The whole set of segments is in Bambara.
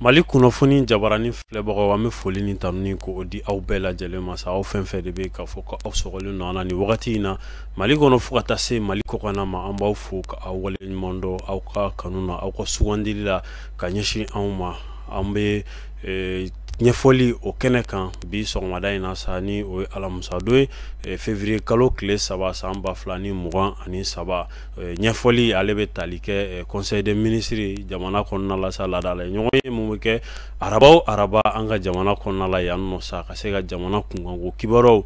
Mali kunnafoni jabarani filɛbagaw an bɛ foli ni tanuni ko di aw bɛɛ lajɛlen ma sa aw fɛn fɛn de bɛ ka fɔ ko aw sɔgɔlen nɔ an ni wagati in na Mali kɔnɔ fo ka taa se Mali kɔkan ma an b'aw fo ka aw wale ɲuman dɔn aw ka kanu na aw ka sugandili la ka ɲɛsin anw ma an bɛ ɲɛfɔli o kɛnɛ kan bi sɔgɔmada in na sa ni o ye alamisa don ye février kalo tile 3 san 2023 ɲɛfɔli ale bɛ tali kɛ conseil des ministres jamana kɔnɔna la sa ladala ɲɔgɔn ye mun bɛ kɛ araba an ka jamana kɔnɔna la yan nɔ sa ka se ka jamana kunkanko kibaruyaw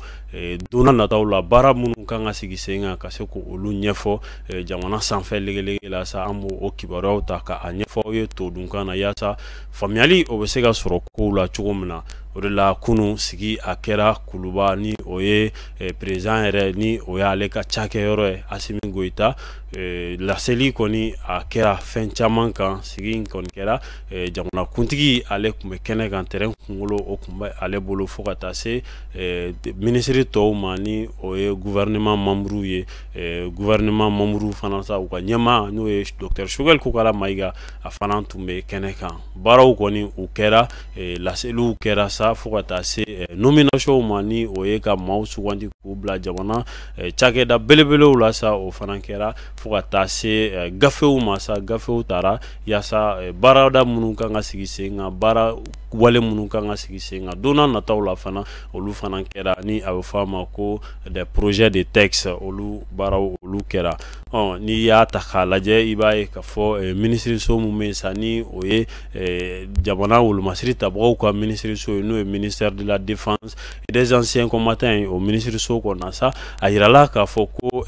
donna nataw la baara minnu kan ka sigi sen kan ka se ko olu ɲɛfɔ jamana sanfɛ legelege la sa an b'o kibaruyaw ta ka a ɲɛfɔ aw ye todunkan na yaasa faamuyali o bɛ se ka sɔrɔ kow la cogo min na o de la kunun sigi a kɛra kuluba ni o ye président yɛrɛ ni o y'ale ka cakɛyɔrɔ ye Asimi Goita laseli kɔni a kɛra fɛn caman kan sigi in kɔni kɛra jamana kuntigi ale tun bɛ kɛnɛ kan terrain kunkolo o tun bɛ ale bolo fo ka taa se ministre tɔw ma ni o ye gouvernement membre ye gouvernement membre fana sa u ka ɲɛmaa n'o ye Dr Choguel Kokala Mayiga a fana tun bɛ kɛnɛ kan baaraw kɔni u kɛra laseliw kɛra sa fo ka taa se nomination ma ni o ye ka maaw sugandi k'u bila jamana cakɛda belebelew la sa o fana kɛra fo ka taa se gafew ma sa gafew taara yaasa baarada minnu kan ka sigi sen kan baara wale minnu kan ka sigi sen kan donna nataw la fana olu fana kɛra ni a bɛ fɔ a ma ko des projets de texte olu baaraw olu kɛra n'i y'a ta k'a lajɛ i b'a ye k'a fɔ minisiriso mun bɛ yen sa ni o ye jamana wolomasiri tabagaw ka minisiriso ye n'o ye ministère de la défense et des anciens combattants ye o minisiriso kɔnɔna sa a yirala k'a fɔ ko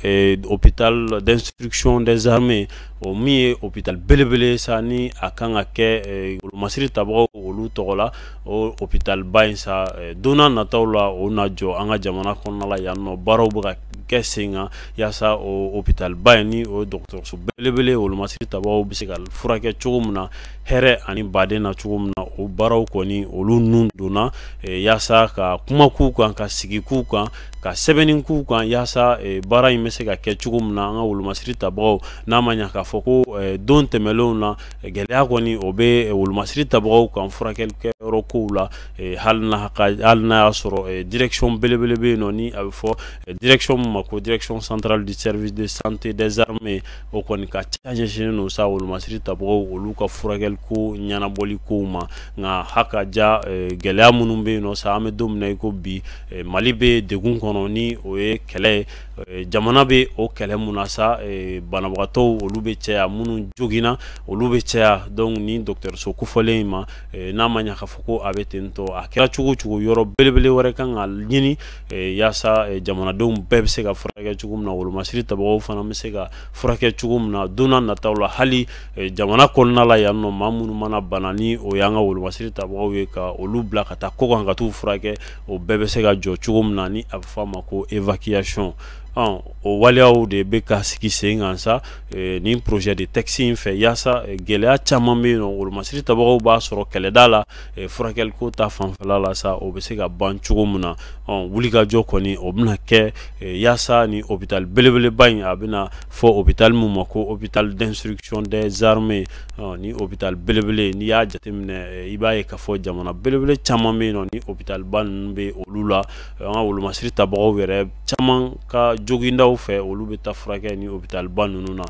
hôpital d'instruction des armées o min ye hôpital belebele sa ni a kan ka kɛ wolomasiri tabagaw olu tɔgɔ la o hôpital ba in sa donna nataw la o na jɔ an ka jamana kɔnɔna la yan nɔ baaraw bɛ ka kɛ sen kan yaasa o hôpital ba in ni o dɔgɔtɔrɔso belebele wolomasiri tabagaw bɛ se ka furakɛ cogo min na hɛrɛ ani baden na cogo min na o baaraw kɔni olu nun donna yaasa ka kuma k'u kan ka sigi k'u kan ka sɛbɛnni k'u kan yaasa baara in bɛ se ka kɛ cogo min na an ka wolomasiri tabagaw n'a ma ɲa k'a fɔ ko don tɛmɛlenw na gɛlɛya kɔni o bɛ wolomasiri tabagaw kan furakɛlikɛyɔrɔ kow la hali n'a y'a sɔrɔ direction belebele bɛ yen nɔ ni a bɛ fɔ direction min ma ko direction centrale du service de santé des armées o kɔni ka ca ɲɛsinnen don sa wolomasiri tabagaw olu ka furakɛliko ɲɛnabɔli kow ma nka hakaja gɛlɛya minnu bɛ yen nɔ sa an bɛ don min na i ko bi Mali bɛ degun kɔnɔ ni o ye kɛlɛ ye jamana bɛ o kɛlɛ mun na sa banabagatɔw olu bɛ caya minnu joginna olu bɛ caya donc ni dɔgɔtɔrɔso kofɔlen in ma n'a ma ɲa k'a fɔ ko a bɛ ten tɔ a kɛra cogo cogo yɔrɔ belebele wɛrɛ kan ka ɲini yaasa jamanadenw bɛɛ bɛ se ka furakɛ cogo min na wolomasiri tabagaw fana bɛ se ka furakɛ cogo min na donna nataw la hali jamana kɔnɔna la yan nɔ maa minnu mana bana ni o y'an ka wolomasiri tabagaw ye ka olu bila ka taa kɔ kan ka t'u furakɛ o bɛɛ bɛ se ka jɔ cogo min na ni a bɛ fɔ a ma ko évacuation o waleyaw de bɛ ka sigi sen kan sa nin projet de texte in fɛ yaasa gɛlɛya caman bɛ yen nɔ wolomasiri tabagaw b'a sɔrɔ kɛlɛda la furakɛliko ta fanfɛla la sa o bɛ se ka ban cogo min na wulikajɔ kɔni o bɛna kɛ yaasa ni hôpital belebeleba in a bɛna fɔ hôpital min ma ko hôpital d'instruction des armées ni hôpital belebele n'i y'a jateminɛ i b'a ye k'a fɔ jamana belebele caman bɛ yen nɔ ni hôpital ba ninnu bɛ olu la an ka wolomasiri tabagaw yɛrɛ caman ka jogindaw fɛ olu bɛ taa furakɛ ni hôpital ba ninnu na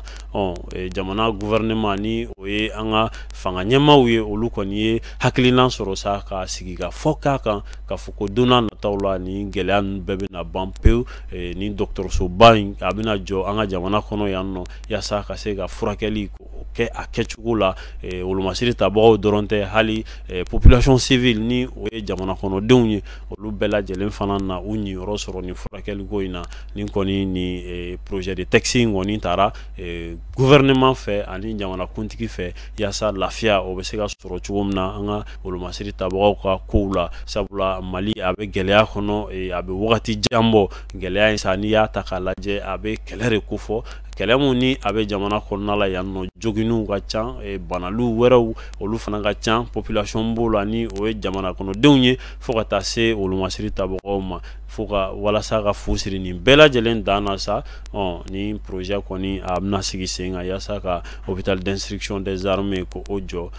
jamana gouvernement ni o ye an ka fanga ɲɛmaaw ye olu kɔni ye hakilina sɔrɔ sa ka sigi ka fɔ k'a kan k'a fɔ ko donna nataw la ni gɛlɛya ninnu bɛɛ bɛna ban pewu ni dɔgɔtɔrɔsoba in a bɛna jɔ an ka jamana kɔnɔ yan nɔ yaasa ka se ka furakɛli kɛ a kɛcogo la wolomasiri tabagaw dɔrɔn tɛ hali population civile ni o ye jamana kɔnɔdenw ye olu bɛɛ lajɛlen fana na u ɲiyɔrɔ sɔrɔ ni furakɛliko in na ni kɔni ni projet de texte in kɔni taara gouvernement fɛ ani jamana kuntigi fɛ yaasa lafiya o bɛ se ka sɔrɔ cogo min na an ka wolomasiri tabagaw ka kow la sabula Mali a bɛ gɛlɛya kɔnɔ a bɛ wagati jan bɔ gɛlɛya in sa n'i y'a ta k'a lajɛ a bɛ kɛlɛ de kofɔ kɛlɛ mun ni a bɛ jamana kɔnɔna la yan nɔ joginniw ka ca banaliw wɛrɛw olu fana ka ca population b'o la ni o ye jamana kɔnɔdenw ye fo ka taa se wolomasiri tabagaw ma fo ka walasa ka fu siri nin bɛɛ lajɛlen dan na sa ni projet kɔni a bɛna sigi sen kan yasa ka hôpital d'instruction des armées ko o jɔ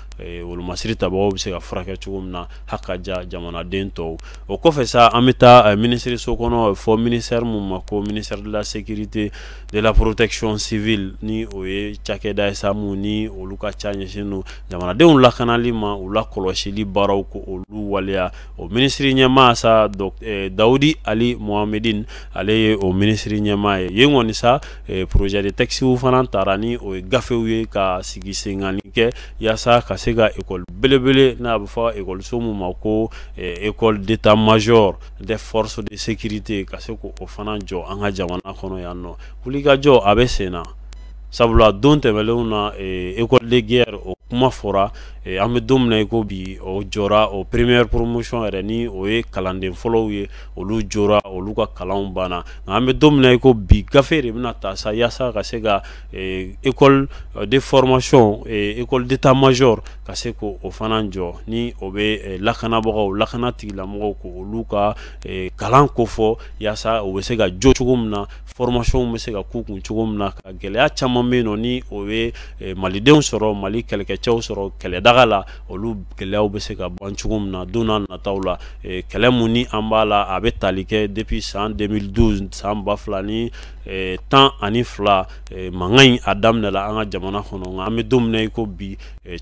olu masiri tabagaw bɛ se ka furakɛ cogo min na haka ja jamanaden tɔw o kɔfɛ sa an bɛ taa ministre so kɔnɔ fɔ ministère mun ma ko ministère de la sécurité de la protection civile ni o ye cakɛda ye sa mun ni olu ka ca ɲɛsin don jamanadenw lakanali ma u la kɔlɔsili baaraw ko olu waleya o ministre ɲɛmaa sa Daoudi Ali Mohamedine ale ye o ministre ɲɛmaa ye yen kɔni sa projet de texte fana taara ni o ye gafew ye ka sigi sengani kɛ yasa ka se ka école belebele n'a bɛ fɔ école mun ma ko école d'état major des forces de sécurité ka se ko o fana jɔ an ka jamana kɔnɔ yan nɔ wulikajɔ a bɛ sen na sabula don tɛmɛlenw na école de guerre o kuma fɔra an bɛ don min na i ko bi o jɔra o première promotion yɛrɛ ni o ye kalanden fɔlɔw ye olu jɔra olu ka kalanw banna nka an bɛ don min na i ko bi gafe de bɛna ta sa yasa ka se ka école de formation école d'état major ka se ko o fana jɔ ni o bɛ lakanabagaw lakana tigilamɔgɔw ko olu ka kalan kofɔ yasa o bɛ se ka jɔ cogo min na formation bɛ se ka k'u kun cogo min na ka gɛlɛya caman bɛ yen nɔ ni o ye malidenw sɔrɔ mali kɛlɛkɛcɛw sɔrɔ kɛlɛdaga la olu gɛlɛyaw bɛ se ka ban cogo min na don n'a nataw la kɛlɛ mun ni an b'a la a bɛ tali kɛ depuis san 2012 san 2012 mankan in a daminɛla an ka jamana kɔnɔ nka an bɛ don min na i ko bi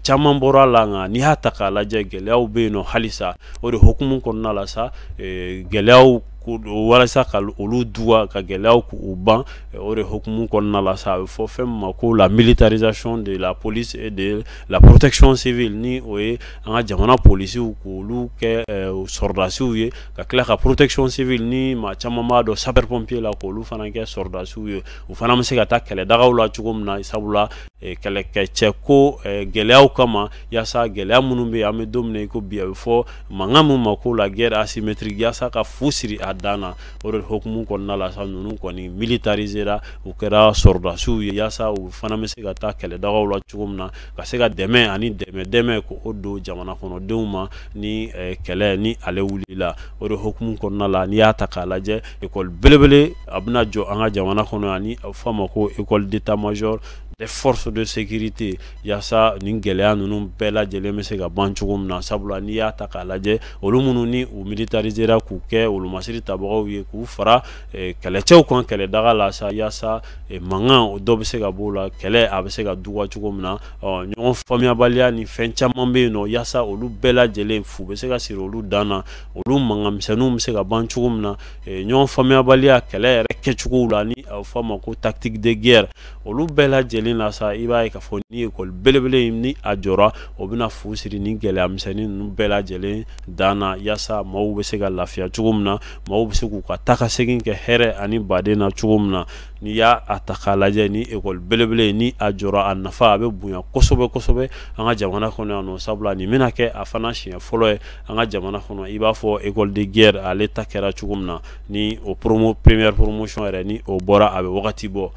caman bɔra a la nka n'i y'a ta k'a lajɛ gɛlɛyaw bɛ yen nɔ halisa o de hukumu kɔnɔna la sa gɛlɛyaw walasa ka olu duwa ka gɛlɛyaw k'u ban o de hukumu kɔnɔna la sa a bɛ fɔ fɛn min ma ko la militarisation de la police et de la protection civile ni o ye an ka jamana polisiw k'olu kɛ sɔrdasiw ye ka tila ka protection civile ni maa caman b'a dɔn sapeur pompier la k'olu fana kɛ sɔrdasiw ye u fana bɛ se ka taa kɛlɛdagaw la cogo min na sabula kɛlɛkɛcɛ ko gɛlɛyaw kama yasa gɛlɛya minnu bɛ yen an bɛ don min na i ko bi a bɛ fɔ mankan min ma ko la guerre asymétrique yasa ka fu siri a dan na o de hukumu kɔnɔna la sa ninnu kɔni militarisera u kɛra sɔrdasiw ye yasa u fana bɛ se ka taa kɛlɛdagaw la cogo min na ka se ka dɛmɛ ani dɛmɛ ko o don jamana kɔnɔdenw ma ni kɛlɛ ni ale wulila o de hukumu kɔnɔna la n'i y'a ta k'a lajɛ école belebele a bɛna jɔ an ka jamana kɔnɔ yan ni a bɛ fɔ a ma ko école d'état major des forces de sécurité yasa nin gɛlɛya ninnu bɛɛ lajɛlen bɛ se ka ban cogo min na sabula n'i y'a ta k'a lajɛ olu minnu ni u militarisera k'u kɛ olu masiri tabagaw ye k'u fara kɛlɛcɛw kan kɛlɛdaga la sa yasa mankan o dɔ bɛ se ka b'o la kɛlɛ a bɛ se ka duwa cogo min na ɲɔgɔn faamuyabaliya ni fɛn caman bɛ yen nɔ yasa olu bɛɛ lajɛlen fu bɛ se ka siri olu dan na olu mankan misɛnninw bɛ se ka ban cogo min na ɲɔgɔn faamuyabaliya kɛlɛ yɛrɛ kɛcogow la ni a bɛ fɔ a ma ko tactique de guerre olu bɛɛ lajɛlen la sa i b'a ye k'a fɔ ni école belebele ni a jɔra o bɛna fu siri ni gɛlɛya misɛnnin ninnu bɛɛ lajɛlen dan na yasa maaw bɛ se ka lafiya cogo min na maaw bɛ se k'u ka taa ka segin kɛ hɛrɛ ani baden na cogo min na n'i y'a ta k'a lajɛ ni école belebele ni a jɔra a nafa a bɛ bonya kosɛbɛ kosɛbɛ an ka jamana kɔnɔ yan nɔ sabula nin bɛna kɛ a fana siɲɛ fɔlɔ ye an ka jamana kɔnɔ i b'a fɔ école de guerre ale ta kɛra cogo min na ni o première promotion yɛrɛ ni o bɔra a bɛ wagati bɔ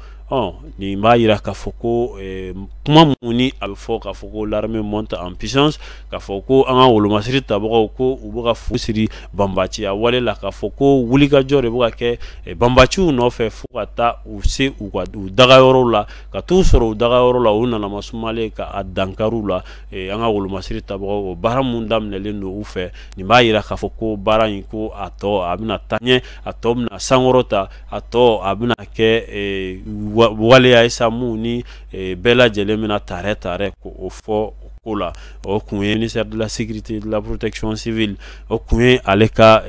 nin b'a yira k'a fɔ ko kuma mun ni a bɛ fɔ k'a fɔ ko l'armée monte en puissance k'a fɔ ko an ka wolomasiri tabagaw ko u bɛ ka fu siri banbaciya wale la k'a fɔ ko wulikajɔ de bɛ ka kɛ banbaciw nɔfɛ fo ka taa u se u dagayɔrɔw la ka t'u sɔrɔ u dagayɔrɔ la u nana masumalen ka a dankariw la an ka wolomasiri tabagaw o baara mun daminɛlen don u fɛ nin b'a yira k'a fɔ ko baara in ko a tɔ a bɛna taa ɲɛ a tɔ bɛna sankɔrɔta a tɔ a bɛna kɛ waleya ye sa mun ni bɛɛ lajɛlen bɛna tare ko o fɔ ko la o kun ye ministère de la sécurité de la protection civile o kun ye ale ka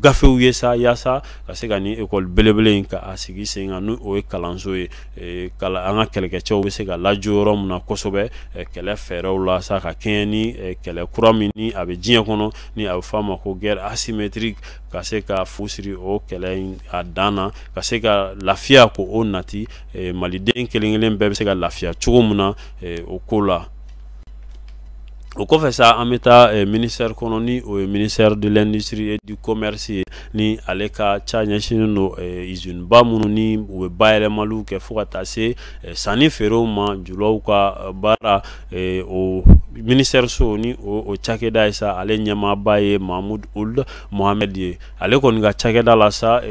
gafew ye sa yasa ka se ka ni école belebele in ka a sigi sen kan n'o ye kalanso ye an ka kɛlɛkɛcɛw bɛ se ka lajɔ yɔrɔ min na kosɛbɛ kɛlɛ fɛɛrɛw la sa ka kɛɲɛ ni kɛlɛ kura min ni a bɛ diɲɛ kɔnɔ ni a bɛ fɔ a ma ko guerre asymétrique ka se ka fu siri o kɛlɛ in a dan na ka se ka lafiya ko o nati maliden kelen kelen bɛɛ bɛ se ka lafiya cogo min na o ko la. O kɔfɛ sa an bɛ taa ministère kɔnɔ ni o ye ministère de l'industrie et du commerce ye ni ale ka ca ɲɛsinnen don usine ba minnu ni u bɛ bayɛlɛmaliw kɛ fo ka taa se sanni feerew ma julaw ka baara o ministère so ni o cakɛda sa ale ɲɛmaaba ye Mahmoud Ould Mohamed ye ale kɔni ka cakɛda la sa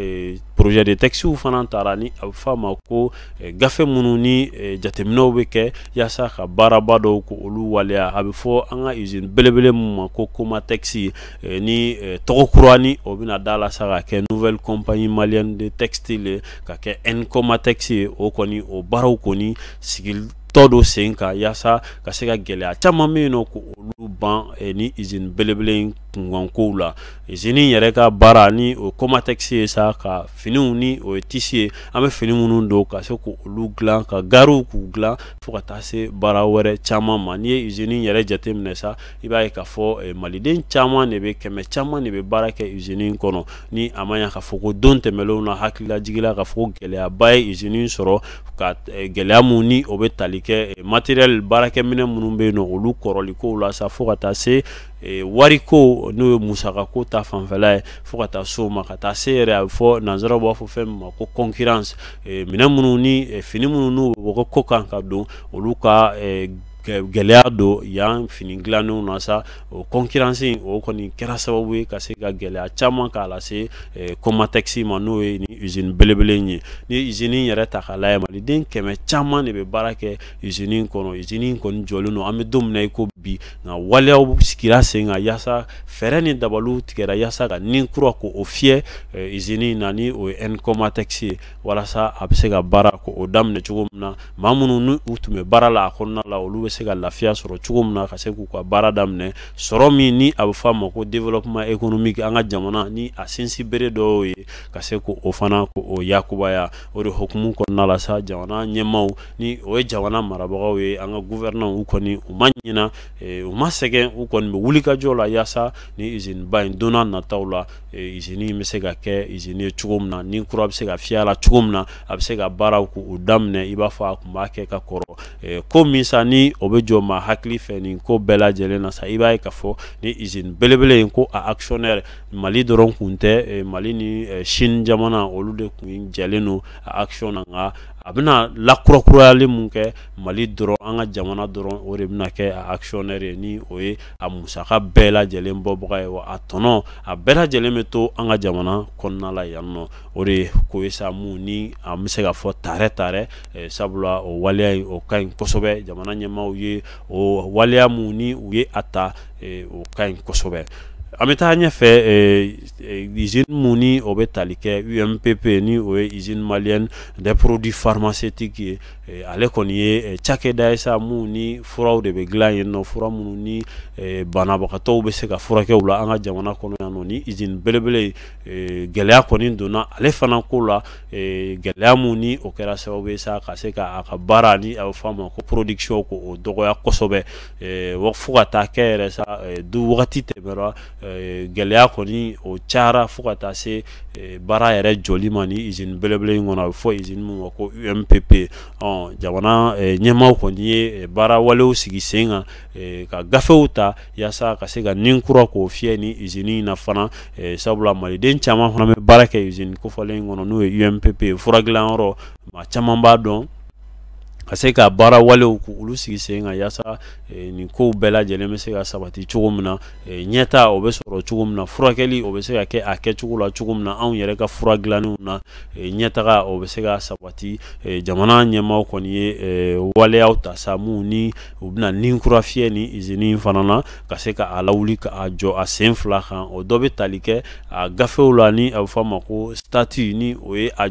projet de texte fana taara ni a bɛ fɔ a ma ko gafe minnu ni jateminɛw bɛ kɛ yasa ka baaraba dɔw ko olu waleya a bɛ fɔ an ka usine belebele min ma ko Comatex ni tɔgɔ kura ni o bɛna da la sa ka kɛ nouvelle compagnie malienne de textile ka kɛ Comatex ye o kɔni o baaraw kɔni sigili todo sen ka yasa ka se ka gɛlɛya caman bɛ yen nɔ ko olu ban ni usine belebele in kunkankow la usine yɛrɛ ka baara ni o Comatex ye sa ka finiw ni o ye tisi ye an bɛ fini minnu don ka se ko olu dilan ka gariw k'u dilan fo ka taa se baara wɛrɛ caman ma n'i ye usine yɛrɛ jateminɛ sa i b'a ye k'a fɔ maliden caman de bɛ kɛmɛ caman de bɛ baara kɛ usine kɔnɔ ni a ma ɲɛ k'a fɔ ko don tɛmɛnlenw na hakililajigila k'a fɔ ko gɛlɛyaba ye usine sɔrɔ ka gɛlɛya mun ni o bɛ tali kɛ matériel baarakɛminɛ minnu bɛ yen nɔ olu kɔrɔlikow la sa fo ka taa se wariko n'o ye musakako ta fanfɛla ye fo ka taa so ma ka taa se yɛrɛ a bɛ fɔ nanzaraw b'a fɔ fɛn min ma ko concurrence minɛn minnu ni fini minnu n'u bɛ ko kan ka don olu ka gɛlɛya don yan fini dilannenw na sa o concurrence o kɔni kɛra sababu ye ka se ka gɛlɛya caman k'a lase Comatex ma n'o ye ni usine belebele in ye ni usine yɛrɛ ta k'a lajɛ maliden kɛmɛ caman de bɛ baara kɛ usine kɔnɔ usine kɔni jɔlen don an bɛ don min na i ko bi nka waleyaw sigira sen kan yasa fɛɛrɛ ni dabaliw tigɛra yasa ka ni kura ko o fiyɛ usine in na ni o ye Comatex ye walasa a bɛ se ka baara ko o daminɛ cogo min na maa minnu n'u tun bɛ baara la a kɔnɔna la olu bɛ se ka lafiya sɔrɔ cogo min na ka se k'u ka baara daminɛ sɔrɔ min ni a bɛ fɔ a ma ko développement économique an ka jamana ni a sinsin bere dɔw ye ka se ko o fana ko o yakubaya o de hukumu kɔnɔna la sa jamana ɲɛmaaw ni o ye jamana marabagaw ye an ka gouvernants u kɔni u ma ɲina u ma sɛgɛn u kɔni bɛ wuli ka jɔ la yasa ni usine ba in donna nataw la usine in bɛ se ka kɛ usine ye cogo min na ni kura bɛ se ka fiyɛ a la cogo min na a bɛ se ka baaraw k'u daminɛ i b'a fɔ a tun b'a kɛ ka kɔrɔ ko min sa ni o bɛ jɔ maa hakili fɛ nin ko bɛɛ lajɛlen na sa i b'a ye k'a fɔ ni usine belebele in ko a actionnaire Mali dɔrɔn kun tɛ Mali ni Chine jamana olu de kun jɛlen don a action na nka a bɛna lakurakurayali mun kɛ Mali dɔrɔn an ka jamana dɔrɔn o de bɛna kɛ a actionnaire ye ni o ye a musaka bɛɛ lajɛlen bɔbaga ye wa a tɔnɔ a bɛɛ lajɛlen bɛ to an ka jamana kɔnɔna la yan nɔ o de ye ko ye sa mun ni an bɛ se ka fɔ tare sabula o waleya in o ka ɲi kosɛbɛ jamana ɲɛmaaw ye o waleya mun ni u ye a ta o ka ɲi kosɛbɛ. An bɛ taa ɲɛfɛ usine mun ni o bɛ tali kɛ UMPP ni o ye usine malienne des produits pharmaceutiques ye ale kɔni ye cakɛda ye sa mun ni furaw de bɛ dilan yen nɔ fura minnu ni banabagatɔw bɛ se ka furakɛ u la an ka jamana kɔnɔ yan nɔ ni usine belebele gɛlɛya kɔni donna ale fana ko la gɛlɛya mun ni o kɛra sababu ye sa ka se ka a ka baara ni a bɛ fɔ a ma ko production ko o dɔgɔya kosɛbɛ fo ka taa kɛ yɛrɛ sa du wagati tɛmɛra gɛlɛya kɔni o cayara fo ka taa se baara yɛrɛ jɔli ma ni usine belebele in kɔnɔ a bɛ fɔ usine min ma ko UMPP jamana ɲɛmaaw kɔni ye baara walew sigi sen kan ka gafew ta yasa ka se ka ninkura k'o fiyɛ ni usine in na fana sabula maliden caman fana bɛ baara kɛ usine kofɔlen in kɔnɔ n'o ye UMPP fura dilanyɔrɔ maa caman b'a dɔn ka se ka baara walew k'olu sigi sen kan yasa nin kow bɛɛ lajɛlen bɛ se ka sabati cogo min na ɲɛta o bɛ sɔrɔ cogo min na furakɛli o bɛ se ka kɛ a kɛcogo la cogo min na anw yɛrɛ ka fura dilannenw na ɲɛtaga o bɛ se ka sabati jamana ɲɛmaaw kɔni ye waleyaw ta sa mun ni u bɛna ninkura fiyɛ ni usine in fana na ka se ka a lawuli ka a jɔ a sen fila kan o dɔ bɛ tali kɛ a gafew la ni a bɛ fɔ a ma ko statut ni o ye a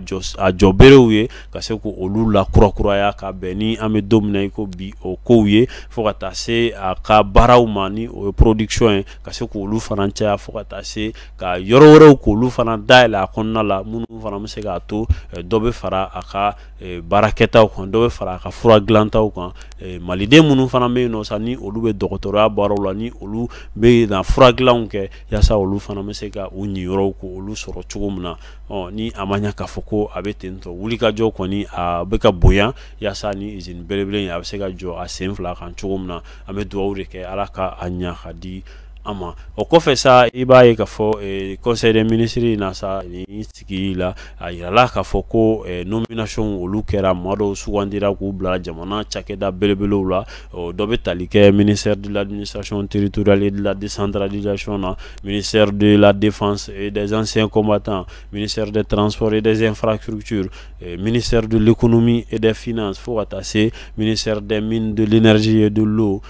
jɔberew ye ka se ko olu la kurakuraya ka bɛn ni an bɛ don min na i ko bi o kow ye fo ka taa se a ka baaraw ma ni o ye production ye ka se k'olu fana caya fo ka taa se ka yɔrɔ wɛrɛw k'olu fana dayɛlɛ a kɔnɔna la minnu fana bɛ se k'a to dɔ bɛ fara a ka baarakɛtaw kan dɔ bɛ fara a ka fura dilantaw kan maliden minnu fana bɛ yen nɔ sa ni olu bɛ dɔgɔtɔrɔya baaraw la ni olu bɛ na fura dilanw kɛ yasa olu fana bɛ se ka u ɲiyɔrɔw k'olu sɔrɔ cogo min na ni a ma ɲɛ k'a fɔ ko a bɛ ten tɔ wulikajɔ kɔni a bɛ ka bonya yasa ni usine belebele in a bɛ se ka jɔ a sen fila kan cogo min na an bɛ dugawu de kɛ ala ka a ɲa ka di ama o kɔfɛ sa i b'a ye k'a fɔ conseil des ministres na sa ni sigi la a yirala k'a fɔ ko nomination olu kɛra maa dɔw sugandira k'u bila jamana cakɛda belebelew la dɔ bɛ tali kɛ ministère de l'administration territoriale et de la décentralisation na, ministère de la défense et des anciens combattants, ministère des transports et des infrastructures, ministère de l'économie et des finances, fo ka taa se ministère des mines, de l'énergie et de l'eau,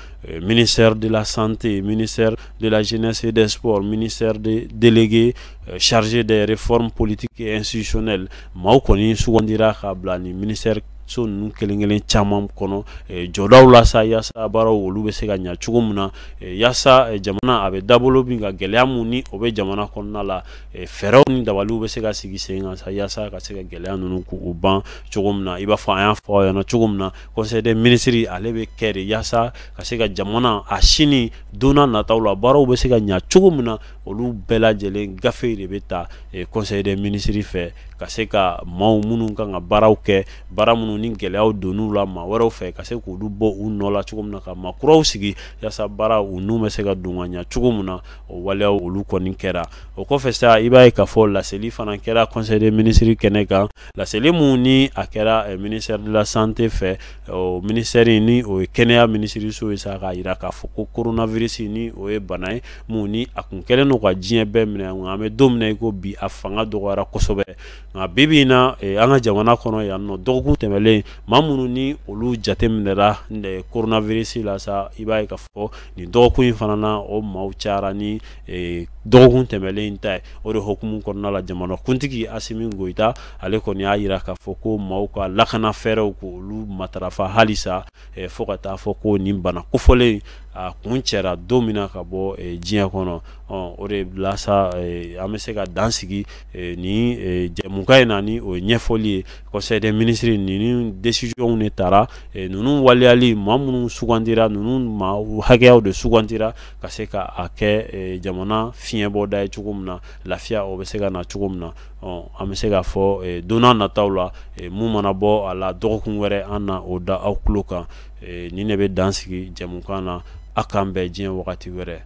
ministère de la santé, ministère de la jeunesse et des sports, ministère des délégués chargés des réformes politiques et institutionnelles. Maaw kɔni sugandira ka bila ni ministère so ninnu kelen-kelen caman kɔnɔ jɔdaw la sa yaasa baaraw olu bɛ se ka ɲa cogo min na yaasa jamana a bɛ dabolo min ka gɛlɛya mun ni o bɛ jamana kɔnɔna la fɛɛrɛw ni dabaliw bɛ se ka sigi sen kan sa yaasa ka se ka gɛlɛya ninnu k'u ban cogo min na i b'a fɔ an y'a fɔ aw ɲɛna cogo min na conseil des ministres ale bɛ kɛ de yaasa ka se ka jamana a sini donna nataw la baaraw bɛ se ka ɲa cogo min na olu bɛɛ lajɛlen gafe de bɛ ta conseil des ministres fɛ ka se ka maaw minnu kan ka baaraw kɛ baara minnu ni gɛlɛyaw donn'u la maa wɛrɛw fɛ ka se k'olu bɔ u nɔ la cogo min na ka maa kuraw sigi yaasa baara u n'u bɛ se ka don ka ɲa cogo min na o waleyaw olu kɔni kɛra o kɔfɛ sa i b'a ye k'a fɔ laseli fana kɛra conseil des ministres kɛnɛ kan laseli mun ni a kɛra ministère de la santé fɛ o ministère ni o ye kɛnɛya minisiriso ye sa k'a yira k'a fɔ ko coronavirus ni o ye bana ye mun ni a kun kɛlen don ka diɲɛ bɛɛ minɛ an bɛ don min na i ko bi a fanga dɔgɔyara kosɛbɛ nka bi bi in na an ka jamana kɔnɔ yan nɔ dɔgɔkun tɛmɛlen maa minnu ni olu jateminɛra coronavirus la sa i b'a ye k'a fɔ nin dɔgɔkun in fana na o maaw cayara ni dɔgɔkun tɛmɛlen ta ye o de hukumu kɔnɔna la jamanakuntigi Asimi Goyita ale kɔni y'a yira k'a fɔ ko maaw ka lakana fɛɛrɛw k'olu matarafa halisa fo ka taa fɔ ko nin bana kofɔlen a kun cɛra don min na ka bɔ diɲɛ kɔnɔ o de la sa an bɛ se ka dan sigi ni jɛmukan in na ni o ye ɲɛfɔli ye conseil des ministres ni décision ne taara ninnu waleyali maa minnu sugandira ninnu maa hakɛyaw de sugandira ka se ka a kɛ jamana fiɲɛbɔda ye cogo min na lafiya o bɛ se ka na cogo min na an bɛ se k'a fɔ donna nataw la mun mana bɔ a la dɔgɔkun wɛrɛ an na o da aw tulo kan ni ne bɛ dan sigi jɛmukan na a k'an bɛn diɲɛ wagati wɛrɛ.